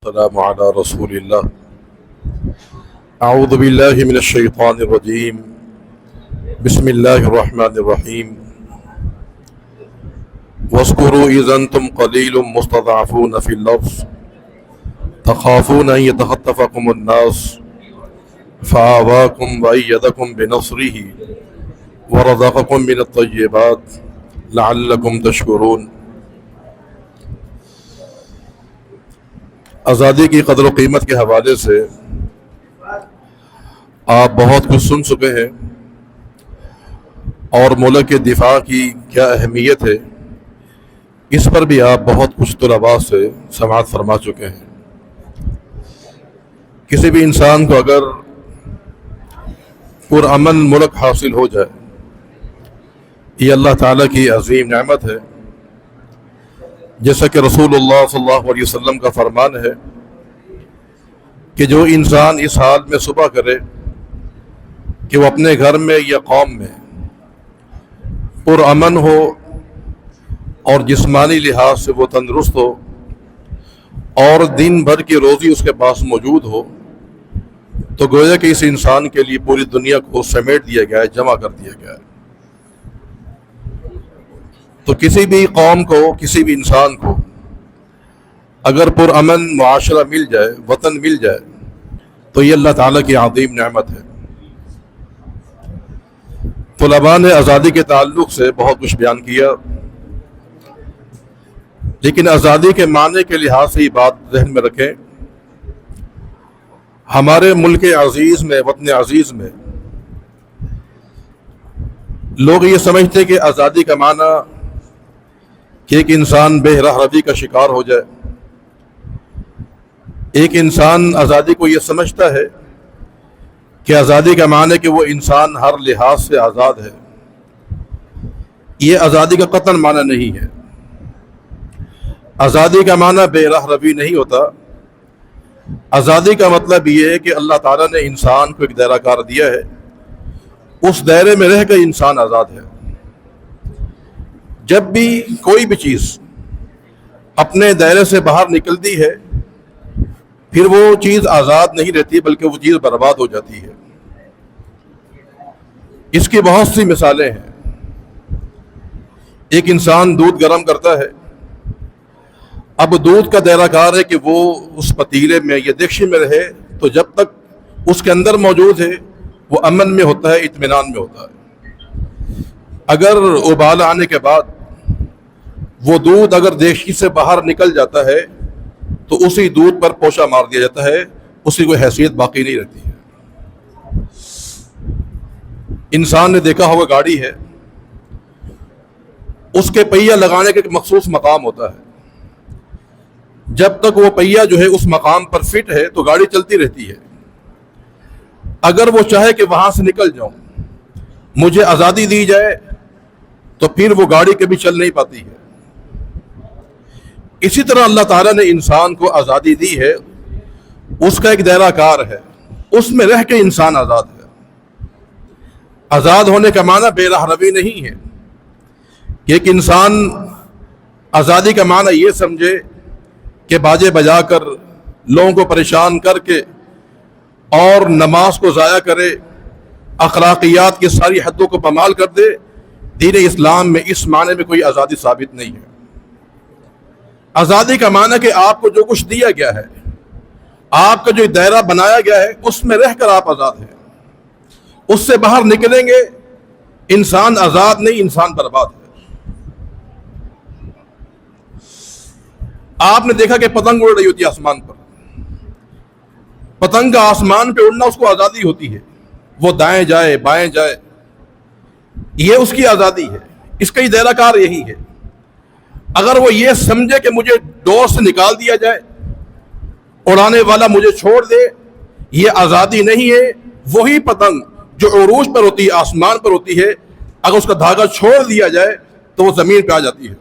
والسلام على رسول الله. اعوذ بالله من الشيطان الرجيم. بسم الله الرحمن الرحيم. واذكروا اذا انتم قليل مستضعفون في الارض تخافون ان يتخطفكم الناس فآواكم وأيدكم بنصره ورزقكم من الطيبات لعلكم تشکرون. آزادی کی قدر و قیمت کے حوالے سے آپ بہت کچھ سن چکے ہیں اور ملک کے دفاع کی کیا اہمیت ہے اس پر بھی آپ بہت کچھ طلباء سے سماعت فرما چکے ہیں. کسی بھی انسان کو اگر پرامن ملک حاصل ہو جائے یہ اللہ تعالیٰ کی عظیم نعمت ہے. جیسا کہ رسول اللہ صلی اللہ علیہ وسلم کا فرمان ہے کہ جو انسان اس حال میں صبح کرے کہ وہ اپنے گھر میں یا قوم میں پرامن ہو اور جسمانی لحاظ سے وہ تندرست ہو اور دن بھر کی روزی اس کے پاس موجود ہو تو گویا کہ اس انسان کے لیے پوری دنیا کو سمیٹ دیا گیا ہے، جمع کر دیا گیا ہے. تو کسی بھی قوم کو، کسی بھی انسان کو اگر پرامن معاشرہ مل جائے، وطن مل جائے تو یہ اللہ تعالیٰ کی عظیم نعمت ہے. طلباء نے آزادی کے تعلق سے بہت کچھ بیان کیا، لیکن آزادی کے معنی کے لحاظ سے یہ بات ذہن میں رکھیں. ہمارے ملک عزیز میں، وطن عزیز میں لوگ یہ سمجھتے کہ آزادی کا معنی کہ ایک انسان بے راہ روی کا شکار ہو جائے. ایک انسان آزادی کو یہ سمجھتا ہے کہ آزادی کا معنی کہ وہ انسان ہر لحاظ سے آزاد ہے. یہ آزادی کا قطعاً معنی نہیں ہے. آزادی کا معنی بے راہ روی نہیں ہوتا. آزادی کا مطلب یہ ہے کہ اللہ تعالیٰ نے انسان کو ایک دائرہ کار دیا ہے، اس دائرے میں رہ کر انسان آزاد ہے. جب بھی کوئی بھی چیز اپنے دائرے سے باہر نکلتی ہے پھر وہ چیز آزاد نہیں رہتی بلکہ وہ چیز برباد ہو جاتی ہے. اس کی بہت سی مثالیں ہیں. ایک انسان دودھ گرم کرتا ہے، اب دودھ کا دائرہ کار ہے کہ وہ اس پتیلے میں یا دیگچی میں رہے تو جب تک اس کے اندر موجود ہے وہ امن میں ہوتا ہے، اطمینان میں ہوتا ہے. اگر ابال آنے کے بعد وہ دودھ اگر دیگچی سے باہر نکل جاتا ہے تو اسی دودھ پر پوچھا مار دیا جاتا ہے، اس کی کوئی حیثیت باقی نہیں رہتی ہے. انسان نے دیکھا ہوگا گاڑی ہے، اس کے پہیہ لگانے کا ایک مخصوص مقام ہوتا ہے. جب تک وہ پہیہ جو ہے اس مقام پر فٹ ہے تو گاڑی چلتی رہتی ہے. اگر وہ چاہے کہ وہاں سے نکل جاؤں، مجھے آزادی دی جائے تو پھر وہ گاڑی کبھی چل نہیں پاتی ہے. اسی طرح اللہ تعالیٰ نے انسان کو آزادی دی ہے، اس کا ایک دائرہ کار ہے، اس میں رہ کے انسان آزاد ہے. آزاد ہونے کا معنی بے راہ روی نہیں ہے کہ ایک انسان آزادی کا معنی یہ سمجھے کہ باجے بجا کر لوگوں کو پریشان کر کے اور نماز کو ضائع کرے، اخلاقیات کی ساری حدوں کو پامال کر دے. دین اسلام میں اس معنی میں کوئی آزادی ثابت نہیں ہے. آزادی کا معنی کہ آپ کو جو کچھ دیا گیا ہے، آپ کا جو دائرہ بنایا گیا ہے اس میں رہ کر آپ آزاد ہیں. اس سے باہر نکلیں گے انسان آزاد نہیں، انسان برباد ہے. آپ نے دیکھا کہ پتنگ اڑ رہی ہوتی ہے آسمان پر، پتنگ کا آسمان پہ اڑنا اس کو آزادی ہوتی ہے، وہ دائیں جائے بائیں جائے، یہ اس کی آزادی ہے. اس کا ہی دائرہ کار یہی ہے. اگر وہ یہ سمجھے کہ مجھے ڈور سے نکال دیا جائے، اڑانے والا مجھے چھوڑ دے، یہ آزادی نہیں ہے. وہی پتنگ جو عروج پر ہوتی ہے، آسمان پر ہوتی ہے، اگر اس کا دھاگا چھوڑ دیا جائے تو وہ زمین پہ آ جاتی ہے.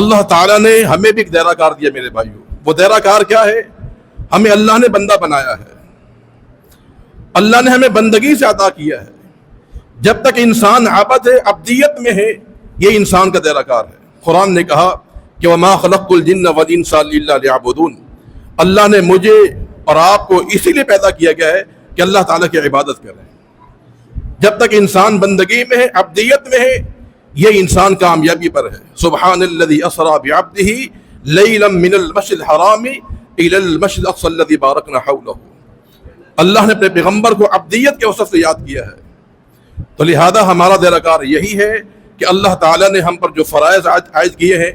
اللہ تعالیٰ نے ہمیں بھی ایک دائرہ کار دیا میرے بھائیوں. وہ دائرہ کار کیا ہے؟ ہمیں اللہ نے بندہ بنایا ہے، اللہ نے ہمیں بندگی سے عطا کیا ہے. جب تک انسان عبد ہے، عبدیت میں ہے، یہ انسان کا دائرہ کار ہے. قرآن نے کہا کہ وما خلقت الجن والانس الا لیعبدون، اللہ نے مجھے اور آپ کو اسی لیے پیدا کیا گیا ہے کہ اللہ تعالیٰ کی عبادت کریں۔ جب تک انسان بندگی میں ہے، عبدیت میں ہے، یہ انسان کامیابی پر ہے۔ سبحان الذی اسری بعبدہ لیلا من المسجد الحرام الی المسجد الاقصی الذی بارکنا حولہ، اللہ نے اپنے پیغمبر کو عبدیت کے وصف سے یاد کیا ہے۔ تو لہذا ہمارا دائرہ کار یہی ہے کہ اللہ تعالیٰ نے ہم پر جو فرائض عائد کیے ہیں،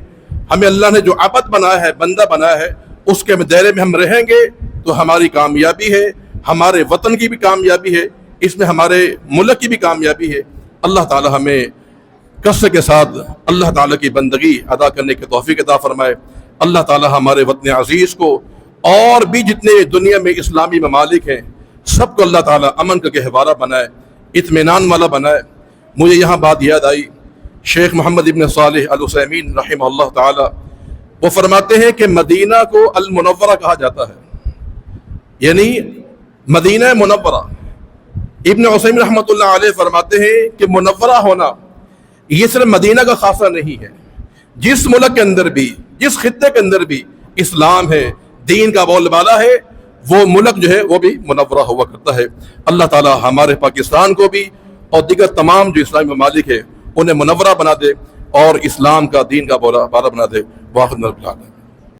ہمیں اللہ نے جو عبد بنایا ہے، بندہ بنایا ہے، اس کے دائرے میں ہم رہیں گے تو ہماری کامیابی ہے، ہمارے وطن کی بھی کامیابی ہے، اس میں ہمارے ملک کی بھی کامیابی ہے۔ اللہ تعالیٰ ہمیں کثرت کے ساتھ اللہ تعالیٰ کی بندگی ادا کرنے کی توفیق عطا فرمائے۔ اللہ تعالیٰ ہمارے وطن عزیز کو اور بھی جتنے دنیا میں اسلامی ممالک ہیں سب کو اللہ تعالیٰ امن کا گہوارہ بنائے، اطمینان والا بنائے۔ مجھے یہاں بات یاد آئی، شیخ محمد ابن صالح العثیمین رحمہ اللہ تعالیٰ وہ فرماتے ہیں کہ مدینہ کو المنورہ کہا جاتا ہے، یعنی مدینہ منورہ۔ ابن عثیمین رحمۃ اللہ علیہ فرماتے ہیں کہ منورہ ہونا یہ صرف مدینہ کا خاصہ نہیں ہے، جس ملک کے اندر بھی، جس خطے کے اندر بھی اسلام ہے، دین کا بول بالا ہے، وہ ملک جو ہے وہ بھی منورہ ہوا کرتا ہے۔ اللہ تعالیٰ ہمارے پاکستان کو بھی اور دیگر تمام جو اسلامی ممالک ہے انہیں منورہ بنا دے اور اسلام کا، دین کا بولا بالا بنا دے۔ واخر